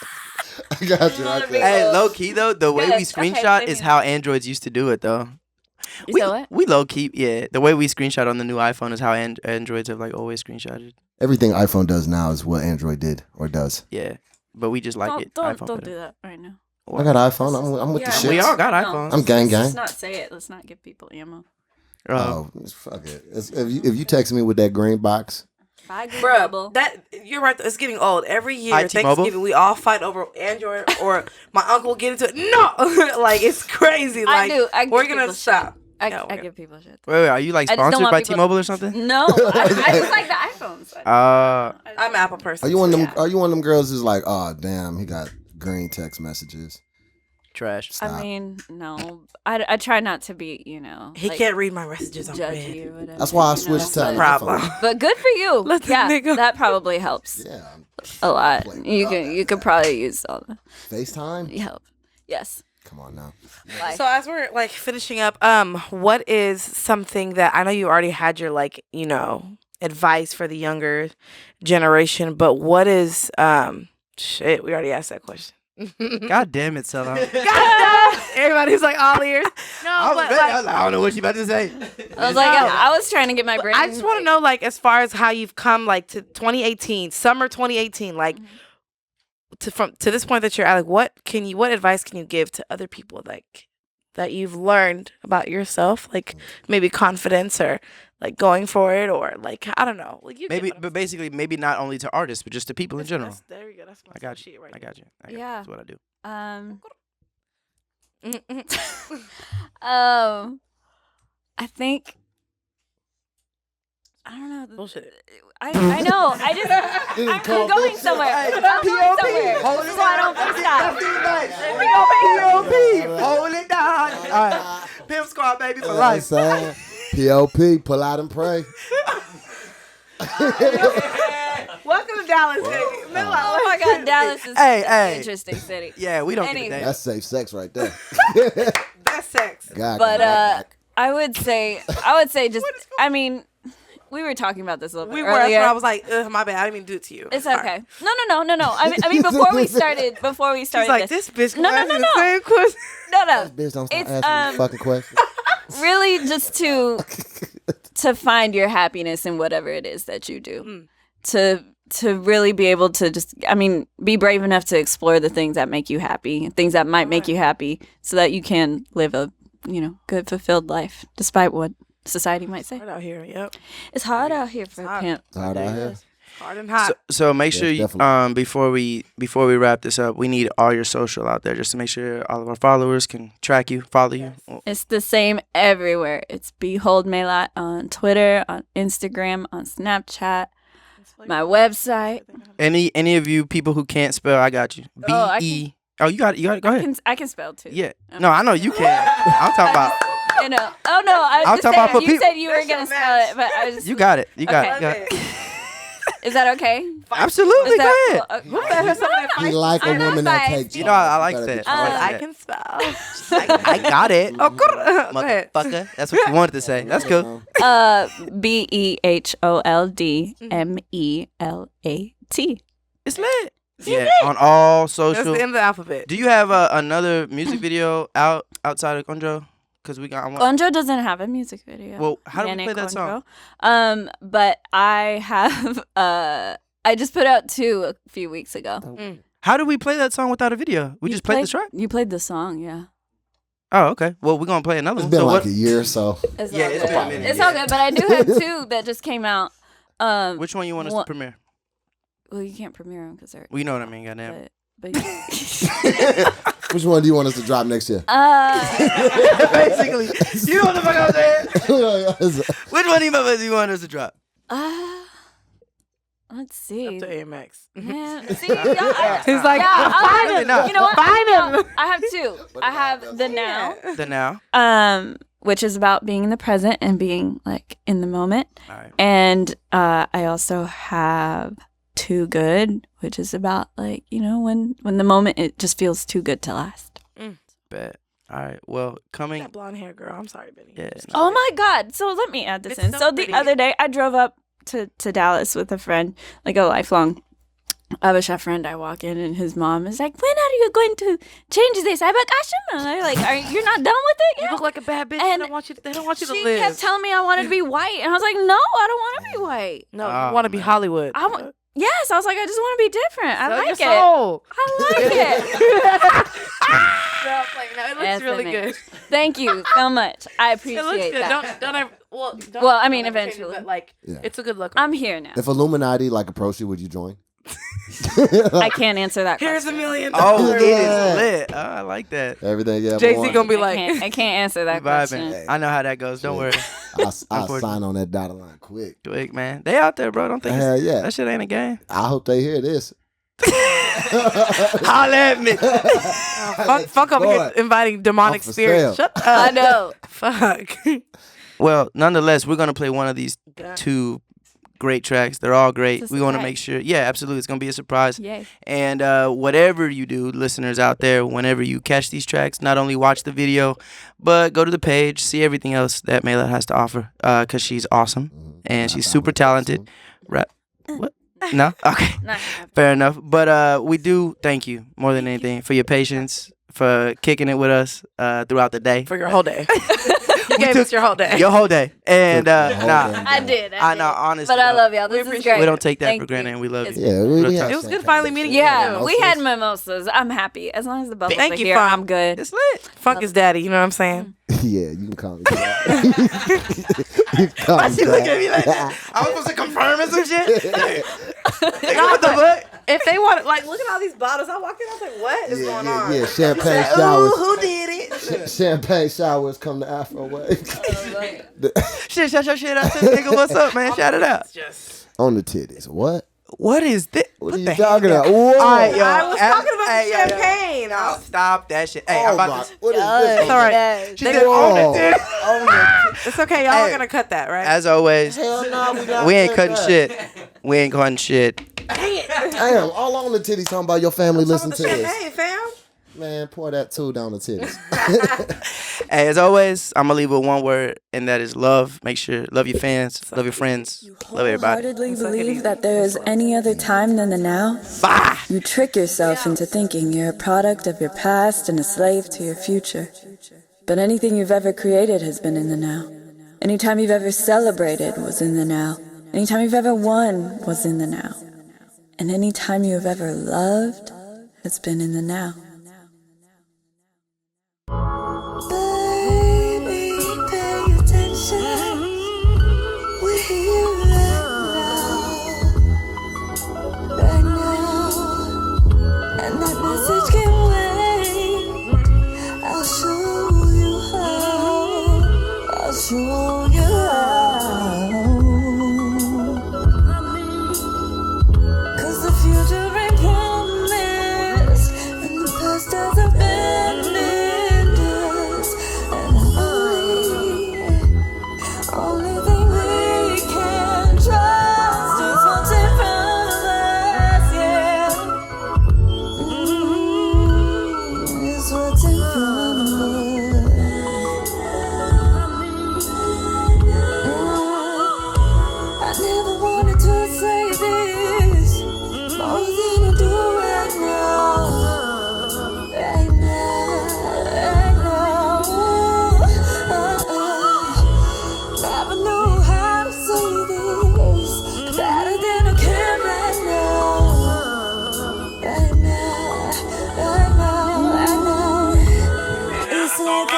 I got you right there. Hey, low key though, the way we Good. Okay, screenshot same is here. how Androids used to do it though. You said what? We low key, yeah. The way we screenshot on the new iPhone is how Androids have like always screenshotted. Everything iPhone does now is what Android did or does. Yeah, but we just like it. Don't iPhone do that right now. I got an iPhone. I'm with the Yeah, shit. We all got iPhones. I'm gang gang. Let's not say it. Let's not give people ammo. Oh, fuck it. If you text me with that green box. Bro, that you're right. It's getting old. Every year, T-Mobile? Thanksgiving, we all fight over Android, or my uncle will get into it. No, like it's crazy. Like we're gonna stop. I give people shit. Wait, are you like sponsored by T-Mobile or something? No, I just like the iPhones. I'm an Apple person. Are you one of them? Are you one of them girls who's like, oh damn, he got green text messages? Trash. Stop. I mean, no. I try not to be, He can't read my messages on judgy red. or whatever. That's why I switched to problem. But good for you. Let the nigga- That probably helps Yeah. a lot. You could probably use all the FaceTime? help. Yes. Come on now. So as we're like finishing up, what is something that I know you already had your advice for the younger generation, but what is shit? We already asked that question. God damn it, Salam. Everybody's like all ears. No, I don't know what you about to say. I was like, I was trying to get my brain. I just want to know, like, as far as how you've come, like, to 2018, summer 2018, like, to this point that you're at, like, what advice can you give to other people, like, that you've learned about yourself, like, maybe confidence or like going for it, or like I don't know, like but basically, maybe not only to artists, but just to people in general. There you go. That's my I got you. shit right I got you. Yeah. That's what I do. I think. I don't know. Bullshit. I know. I'm going somewhere. I'm going somewhere. This is why I don't freestyle. POP. Hold it down. All right. Pimp Squad, baby, for life. POP, pull out and pray. Welcome to Dallas, baby. Oh my God, Dallas is an interesting city. Yeah, we don't get that. That's safe sex right there. That's sex. God, but I would say just, I mean, we were talking about this a little bit earlier. That's why I was like, my bad. I didn't mean to do it to you. It's okay. No. I mean, before we started She's like, this bitch. No. The same question. No. Bitch, don't start asking me fucking questions. Really, just to find your happiness in whatever it is that you do. To really be able to just, I mean, be brave enough to explore the things that make you happy, things that might make you happy, so that you can live a, good, fulfilled life, despite what society might say. Hard out here, yep. It's hard out here for a pimp. It's hard out here. Hard and hot. So make sure you, definitely. before we wrap this up, we need all your social out there just to make sure all of our followers can track you, follow you. It's the same everywhere. It's Behold Mélat on Twitter, on Instagram, on Snapchat, my website. Any of you people who can't spell, I got you. B-E. Oh, you got it. Go ahead. I can spell too. Yeah. No, I know you can. I'm talking about. Oh no, I was just saying, you said you were gonna spell it, but I was just. You got it. You got Okay. it. Is that okay? Absolutely. Go ahead. Cool? He like a woman that takes. You know, I like that. I can spell. I got it. Oh, go ahead. Motherfucker. That's what you wanted to say. That's cool. BEHOLDMELAT. It's lit. Yeah, on all social. That's the end of the alphabet. Do you have another music video outside of Conjo? Because Conjo doesn't have a music video. Well, how do we play that song? But I have. I just put out 2 a few weeks ago. How do we play that song without a video? We just played the track? You played the song, yeah. Oh, okay. Well, we're going to play another It's one. been like a year or so. It's Yeah, all it's good. been a minute. It's all good, but I do have 2 that just came out. Which one you want us to premiere? Well, you can't premiere them because they're. Well, you know what I mean, goddamn. But Which one do you want us to drop next year? Basically, you know what the fuck I'm saying? Which one do you want us to drop? Let's see. Up to AMX. Man, see, He's like, find him. You know what? Find him. I have 2. I have the now. The now. Which is about being in the present and being like in the moment. All right. And I also have Too Good, which is about like, when the moment it just feels too good to last. Bet. All right. Well, coming. That blonde hair girl. I'm sorry, Benny. Yeah. Oh my God. So let me add this in. So the other day I drove up to Dallas with a friend, like a lifelong Abisha friend. I walk in and his mom is like, when are you going to change this? I'm like, Ashima. And I'm like, you're not done with it? You look like a bad bitch. And they don't want you to she live. kept telling me I wanted to be white. And I was like, no, I don't want to be white. No, you want to be Hollywood. Yes, I was like, I just want to be different. I like it. Soul. I like it. No, it looks really good. Thank you so much. I appreciate It looks good. that. Well, I mean, eventually. but like, it's a good look. I'm here now. If Illuminati like approached you, would you join? I can't answer that Here's question. $1 million. Oh, it is lit. Oh, I like that. Everything you ever Jay-Z wanted. gonna be I like, can't answer that question. Vibing. I know how that goes. Don't worry. I'll sign on that dotted line quick. Quick, man. They out there, bro. Don't think Hell yeah. that shit ain't a game. I hope they hear this. Holla at me. fuck up against inviting demonic Off for spirits. sale. Shut up. I know. Fuck. Well, nonetheless, we're gonna play one of these two great tracks. They're all great. It's a We want to surprise. make sure. Yeah, absolutely. It's gonna be a surprise. Yay. And whatever you do, listeners out there, whenever you catch these tracks, not only watch the video, but go to the page, see everything else that Mélat has to offer. Cause she's awesome and she's super talented. Rap. What? No? Okay. Not Fair enough. But we do thank you more than anything for your patience, for kicking it with us throughout the day. For your whole day. You gave us your whole day. Your whole day. And The whole nah. damn I day. did. I know, honestly. But I though, love y'all. This is great. we don't take that Thank for granted you. and we love you. Yeah, we Real have talk. It was good finally meeting you. Yeah, we had Mimosas. mimosas. I'm happy. As long as the bubbles Thank are you, here, Funk. I'm good. It's lit. Funk is daddy, you know what I'm saying? Yeah, you can call me that. You can call me She look at me that. like that. I was supposed to confirm or some shit. Like, what the fuck? If they want, like, look at all these bottles. I walked in, I was like, what is going on? Yeah, champagne Ooh, showers. who did it? Champagne showers come to Afro Wave. Shit, shout your shit out to the nigga. What's up, man? Shout it out. On the titties. What? What is this? What are you talking about? Whoa. All right, yo. I was talking about Hey, the yo, yo. champagne. Oh, stop that shit. Hey, Oh I'm my, about to. what is this? It's all right. She said, on the titty. Oh, It's okay. Y'all are Hey. going to cut that, right? As always, hell no, we ain't cutting shit. We ain't cutting shit. Damn, all on the titties talking about your family listen to this. Champagne, fam. Man, pour that too down the titties. Hey, as always, I'm gonna leave with one word, and that is love. Make sure love your fans, love your friends, love everybody. Wholeheartedly believe that there is any other time than the now? Bye. You trick yourself into thinking you're a product of your past and a slave to your future. But anything you've ever created has been in the now. Anytime you've ever celebrated was in the now. Anytime you've ever won was in the now. And any time you've ever loved has been in the now. Baby, pay attention. We're here right now. And that message can wait. I'll show you how. I'll show you how. 'Cause the future ain't promised, and the past has abandoned us. And only thing we can trust is what's in front of us, yeah. Is what's in front of us. I never wanted to say this more than I do right now. Right now, right now. Never knew how to say this better than I can right now. Right now, right now, right now. It's like a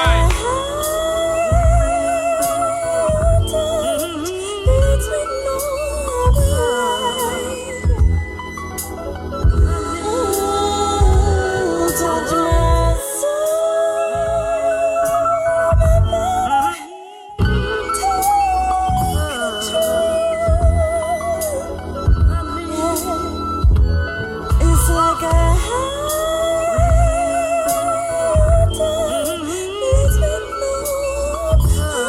leads me nowhere. Touch my soul, my body, take control. Yeah. It's like a leads me nowhere.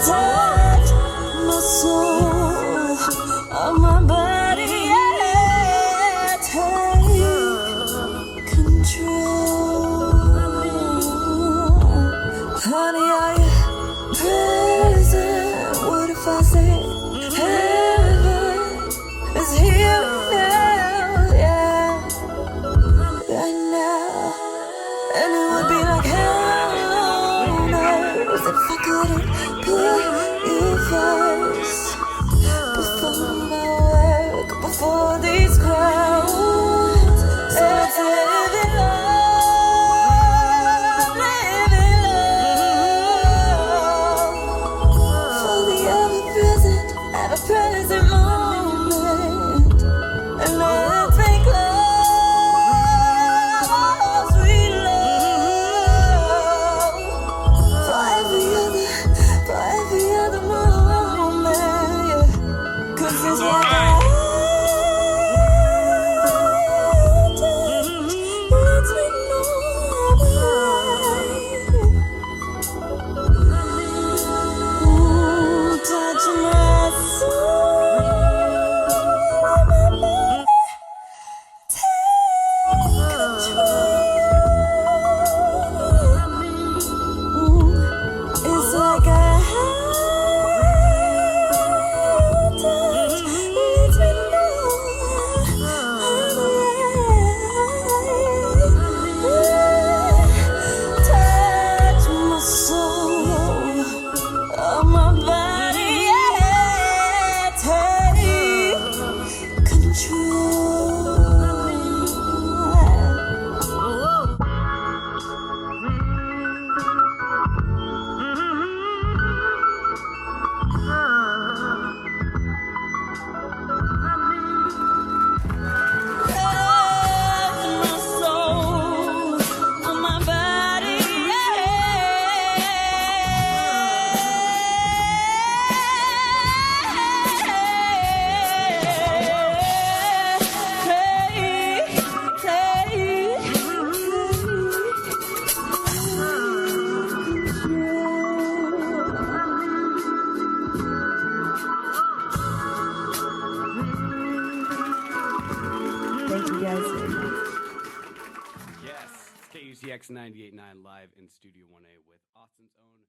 Touch my soul, my body, yeah. Take control. Honey, are you present? What if I say heaven is here now, yeah, right now? And it would be like hell on earth if I couldn't put you sacrifice, before my work, before these crowds. Let's live in love, live in love, for the ever present, ever present moment, and let's make love, sweet love, for every other moment, yeah. 'Cause it's like I lets me know why. Touch my soul, my body, take control. It's like a high touch lets me know touch my soul, my body, yeah, take control. My soul, my body, Thank you guys very much. Yes, it's KUCX 98.9 live in Studio 1A with Austin's own